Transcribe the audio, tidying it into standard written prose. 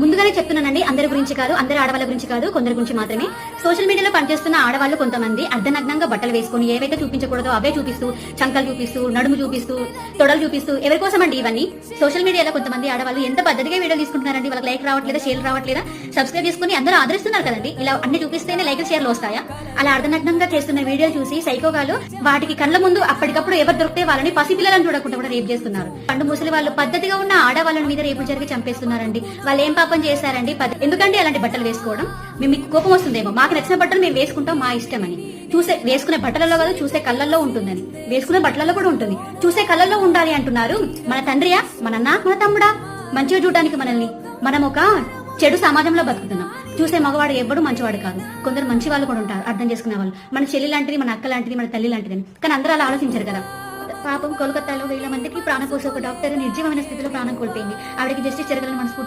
ముందుగానే చెప్తున్నానండి, అందరి గురించి కాదు, అందరి ఆడవాళ్ళ గురించి కాదు, కొందరి గురించి మాత్రమే. సోషల్ మీడియాలో పనిచేస్తున్న ఆడవాళ్ళు కొంతమంది అర్ధనగ్నంగా బట్టలు వేసుకుని ఏవైతే చూపించకూడదో అవే చూపిస్తూ, చంకలు చూపిస్తూ, నడుము చూపిస్తూ, తొడలు చూపిస్తూ, ఎవరి కోసం అండి ఇవన్నీ? సోషల్ మీడియాలో కొంతమంది ఆడవాళ్ళు ఎంత పద్ధతిగా వీడియో తీసుకుంటున్నారండి. వాళ్ళకి లైక్ రావట్లేదా, షేర్ రావట్లేదా, సబ్స్క్రైబ్ చేసుకుని అందరూ ఆదరిస్తున్నారు కదండి. ఇలా అన్ని చూపిస్తేనే లైక్ షేర్లు వస్తాయా? అలా అర్ధనగ్నంగా చేస్తున్న వీడియో చూసి సైకోగాలు వాటికి కళ్ళ ముందు అప్పటికప్పుడు ఎవరు దొరికితే వాళ్ళని పసిపిల్లలను చూడకుండా కూడా రేపు చేస్తున్నారు. పండు ముసలి వాళ్ళు పద్ధతిగా ఉన్న ఆడవాళ్ళ మీద రేపు జరిగి చంపేస్తున్నారండి. వాళ్ళు ఏం పాపం చేశారండి? ఎందుకంటే అలాంటి బట్టలు వేసుకోవడం? మీకు కోపం వస్తుందేమో, మాకు నచ్చిన బట్టలు మేము వేసుకుంటాం, మా ఇష్టం అని. చూసే వేసుకునే బట్టలలో కాదు, చూసే కళ్ళల్లో ఉంటుందని. వేసుకునే బట్టలలో కూడా ఉంటుంది, చూసే కళ్ళల్లో ఉండాలి అంటున్నారు. మన తండ్రియా, మన అన్న, మన తమ్ముడా మంచిగా చూడడానికి మనల్ని? మనం ఒక చెడు సమాజంలో బతుకుతున్నాం. చూసే మగవాడు ఎవ్వడు మంచివాడు కాదు. కొందరు మంచి వాళ్ళు కూడా ఉంటారు, అర్థం చేసుకునే వాళ్ళు. మన చెల్లి లాంటిది, మన అక్క లాంటిది, మన తల్లి లాంటిది. కానీ అందరూ అలా ఆలోచించారు కదా. పాపం కోల్కతాలో 1000 మందికి ప్రాణం పోసే ఒక డాక్టర్ నిర్జీవమైన స్థితిలో ప్రాణం కోల్పోయింది. ఆవిడకి జస్టిస్ జరగాలని మనస్ఫూర్తి